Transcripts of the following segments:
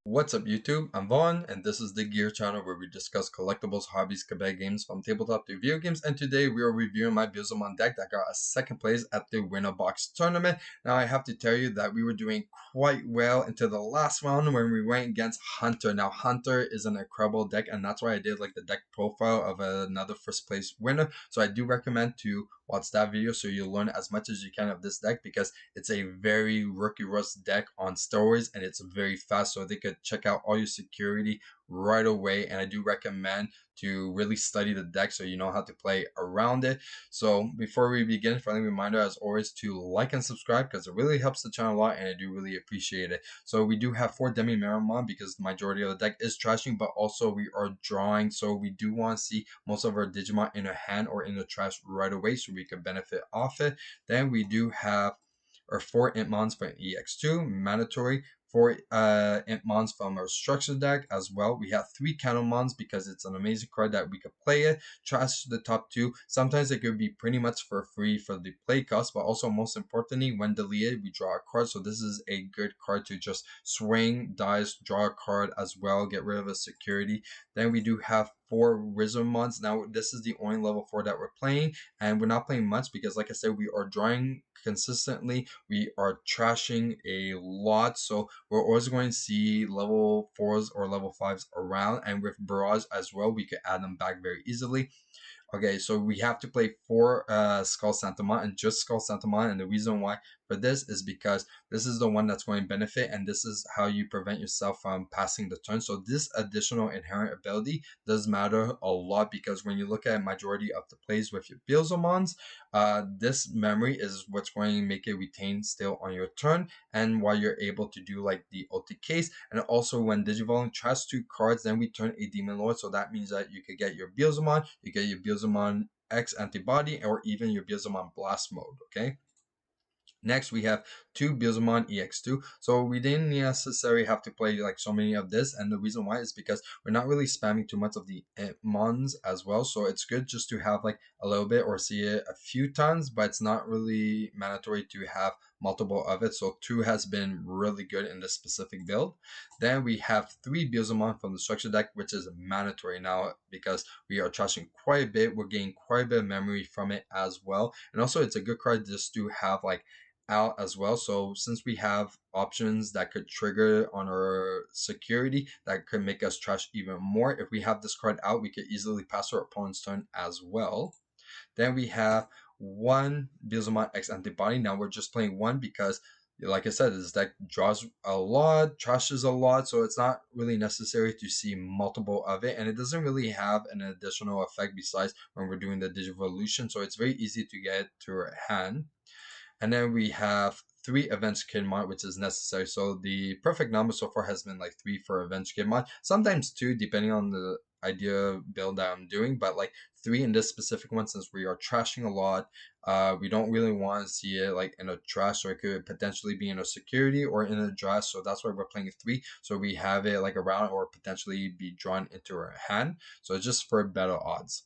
What's up YouTube? I'm Vaughn and this is the Gear channel where we discuss collectibles, hobbies, Quebec games from tabletop to video games, and today we are reviewing my Beelzemon deck that got a second place at the Winner Box tournament. Now I have to tell you that we were doing quite well into the last round when we went against Hunter. Now Hunter is an incredible deck and that's why I did like the deck profile of another first place winner. So I do recommend to watch that video so you learn as much as you can of this deck because it's a very rookie rust deck on steroids and it's very fast, so they could check out all your security right away. And I do recommend to really study the deck so you know how to play around it. So before we begin, friendly reminder as always to like and subscribe because it really helps the channel a lot and I do really appreciate it. So we do have 4 Demi-Meramon because the majority of the deck is trashing, but also we are drawing, so we do want to see most of our Digimon in our hand or in the trash right away so we can benefit off it. Then we do have our 4 Intmons from EX2, mandatory. 4 Intmons from our structure deck as well. We have 3 Cannonmons because it's an amazing card that we could play it. Trash the top 2. Sometimes it could be pretty much for free for the play cost, but also most importantly, when deleted, we draw a card. So this is a good card to just swing, dice, draw a card as well, get rid of a security. Then we do have 4 Beelzemons. Now this is the only level 4 that we're playing, and we're not playing much because like I said, we are drawing consistently, we are trashing a lot, so we're always going to see level 4s or level 5s around, and with barrage as well we could add them back very easily. Okay, so we have to play 4 Skull Santamon and just Skull Santamon, and the reason why for this is because this is the one that's going to benefit, and this is how you prevent yourself from passing the turn. So this additional inherent ability does matter a lot because when you look at majority of the plays with your Beelzemons, this memory is what's going to make it retain still on your turn, and while you're able to do like the OTKs, and also when Digivolving trash 2 cards, then we turn a Demon Lord, so that means that you could get your Beelzemon, you get your Beelzemon X antibody, or even your Beelzemon blast mode. Okay, next we have 2 Beelzemon EX2. So we didn't necessarily have to play like so many of this, and the reason why is because we're not really spamming too much of the Mons as well. So it's good just to have like a little bit or see it a few times, but it's not really mandatory to have multiple of it. So 2 has been really good in this specific build. Then we have 3 Beelzemon from the structure deck, which is mandatory now because we are trashing quite a bit. We're getting quite a bit of memory from it as well, and also it's a good card just to have like out as well. So since we have options that could trigger on our security that could make us trash even more, if we have this card out, we could easily pass our opponent's turn as well. Then we have 1 Beelzemon X antibody. Now we're just playing 1 because like I said, this deck draws a lot, trashes a lot, so it's not really necessary to see multiple of it, and it doesn't really have an additional effect besides when we're doing the Digivolution, so it's very easy to get to our hand. And then we have 3 Avenged Kidmon, which is necessary. So the perfect number so far has been like 3 for Avenged Kidmon. Sometimes 2, depending on the idea build that I'm doing. But like 3 in this specific one, since we are trashing a lot, we don't really want to see it like in a trash, or it could potentially be in a security or in a trash. So that's why we're playing 3. So we have it like around or potentially be drawn into our hand. So it's just for better odds.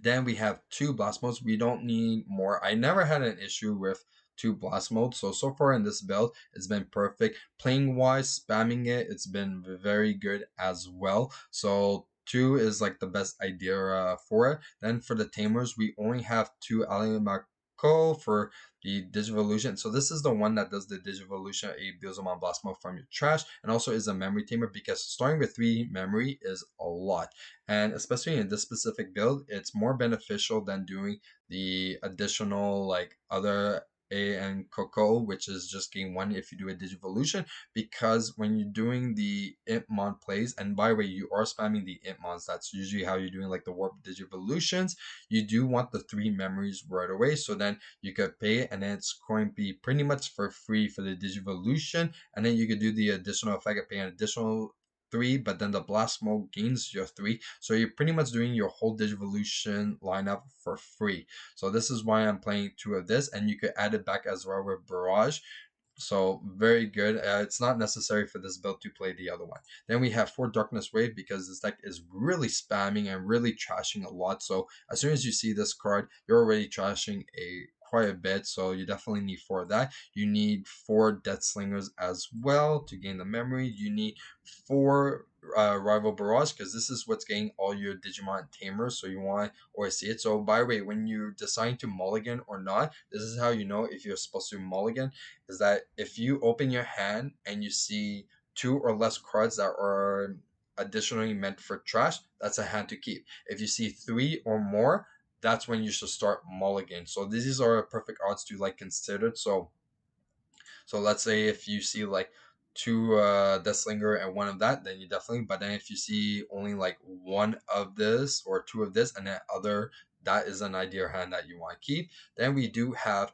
Then we have 2 blast modes. We don't need more. I never had an issue with 2 blast modes. So far in this build, it's been perfect. Playing wise, spamming it, it's been very good as well. So 2 is like the best idea for it. Then for the tamers, we only have 2 Alimaco for the Digivolution. So this is the one that does the Digivolution, a Beelzemon blast mode from your trash, and also is a memory tamer because starting with 3 memory is a lot. And especially in this specific build, it's more beneficial than doing the additional like other A and Coco, which is just gain 1 if you do a Digivolution, because when you're doing the Impmon plays, and by the way, you are spamming the Impmons, that's usually how you're doing like the Warp Digivolutions, you do want the 3 memories right away, so then you could pay it, and then it's going to be pretty much for free for the Digivolution, and then you could do the additional effect of paying an additional 3, but then the blast mode gains your 3, so you're pretty much doing your whole Digivolution lineup for free. So this is why I'm playing 2 of this, and you could add it back as well with barrage. So very good. It's not necessary for this build to play the other one. Then we have 4 Darkness Wave because this deck is really spamming and really trashing a lot. So as soon as you see this card, you're already trashing a quite a bit, so you definitely need 4 of that. You need 4 Death Slingers as well to gain the memory. You need 4 Rival Barrage, because this is what's getting all your Digimon tamers, so you want to always see it. So by the way, when you decide to mulligan or not, this is how you know if you're supposed to mulligan, is that if you open your hand and you see 2 or less cards that are additionally meant for trash, that's a hand to keep. If you see 3 or more, that's when you should start mulligan. So these are perfect odds to like consider. So let's say if you see like 2 Deathslinger and 1 of that, then you definitely. But then if you see only like 1 of this or 2 of this and then other, that is an ideal hand that you want to keep. Then we do have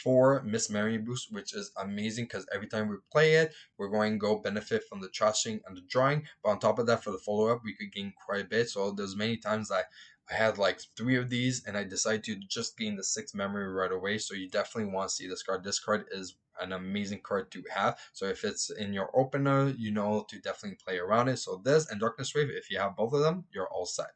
4 Miss Memory Boost, which is amazing because every time we play it, we're going to go benefit from the trashing and the drawing. But on top of that, for the follow up, we could gain quite a bit. So there's many times that I had like 3 of these and I decided to just gain the 6 memory right away. So you definitely want to see this card. This card is an amazing card to have. So if it's in your opener, you know to definitely play around it. So this and Darkness Wave, if you have both of them, you're all set.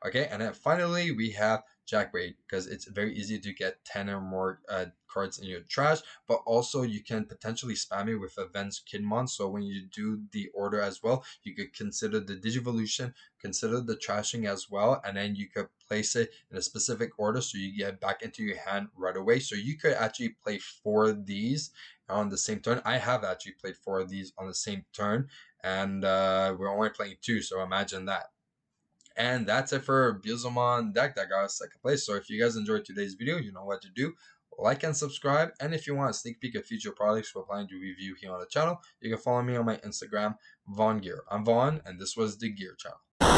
Okay, and then finally we have Jackraid, because it's very easy to get 10 or more cards in your trash, but also you can potentially spam it with Avenge Kidmon. So when you do the order as well, you could consider the Digivolution, consider the trashing as well, and then you could place it in a specific order so you get back into your hand right away. So you could actually play 4 of these on the same turn. I have actually played 4 of these on the same turn, and we're only playing 2, so imagine that. And that's it for Beelzemon deck that got us second place. So if you guys enjoyed today's video, you know what to do. Like and subscribe. And if you want a sneak peek of future products we're planning to review here on the channel, you can follow me on my Instagram, VaughnGear. I'm Vaughn, and this was the Gear Channel.